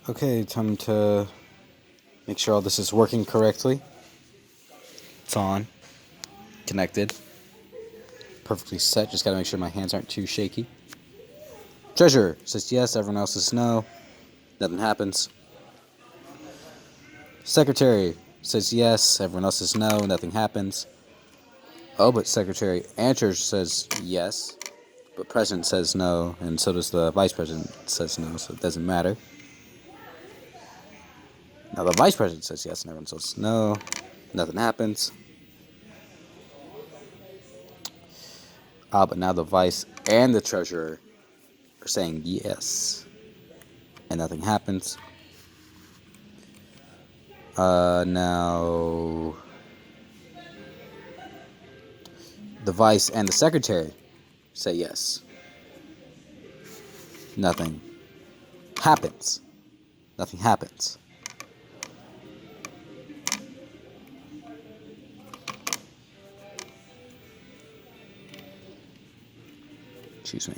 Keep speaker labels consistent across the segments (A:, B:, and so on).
A: Okay, time to make sure all this is working correctly. It's on. Connected. Perfectly set. Just gotta make sure my hands aren't too shaky. Treasurer says yes, everyone else says no. Nothing happens. Secretary says yes, everyone else says no, nothing happens. Oh, but Secretary and Treasurer says yes, but President says no, and so does the Vice President says no, so it doesn't matter. Now the Vice President says yes, and everyone says no, nothing happens. But now the Vice and the Treasurer are saying yes, and nothing happens. Now the Vice and the Secretary say yes. Nothing happens. Nothing happens. Excuse me.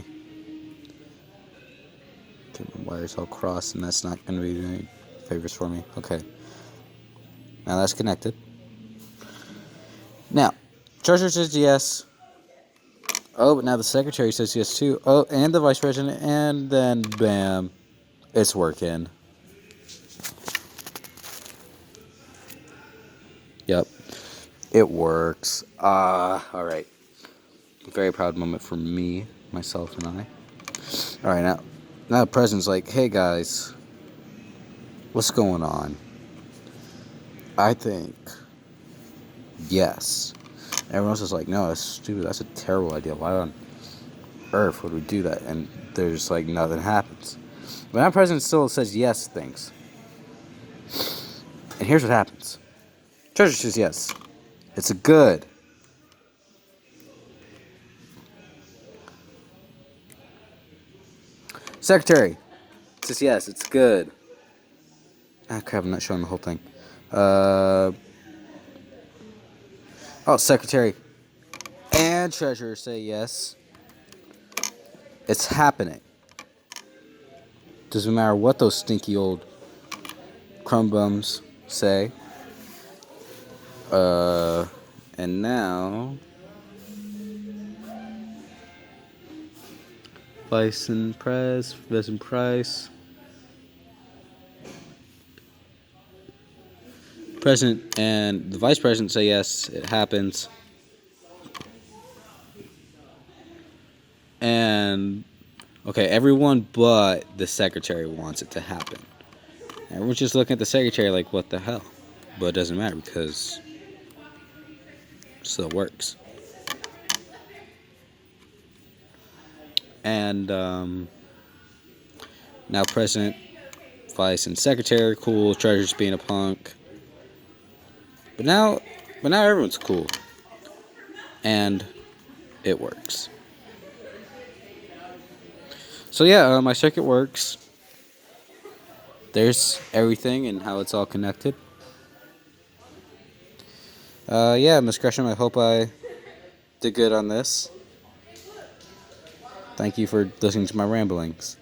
A: Okay, my wire's all crossed, and that's not going to be doing any favors for me. Okay. Now that's connected. Now, Treasurer says yes. Oh, but now the Secretary says yes too. Oh, and the Vice President, and then bam, it's working. Yep, it works. All right. Very proud moment for me, myself, and I. All right, now the President's like, hey guys, what's going on? I think yes. Everyone else is like, no, that's stupid. That's a terrible idea. Why on earth would we do that? And there's like nothing happens. But our president still says yes to things. And here's what happens. Treasurer says yes. It's a good. Secretary says yes. It's good. Ah, crap! I'm not showing the whole thing. Secretary and Treasurer say yes. It's happening. Doesn't matter what those stinky old crumb bums say. And now Vice and Price. President and the Vice President say yes, it happens. And okay, everyone but the Secretary wants it to happen. Everyone's just looking at the Secretary like, what the hell? But it doesn't matter because it still works. And now President, Vice, and Secretary are cool. Treasurer's being a punk. But now everyone's cool. And it works. So yeah, my circuit works. There's everything and how it's all connected. Miss Gresham, I hope I did good on this. Thank you for listening to my ramblings.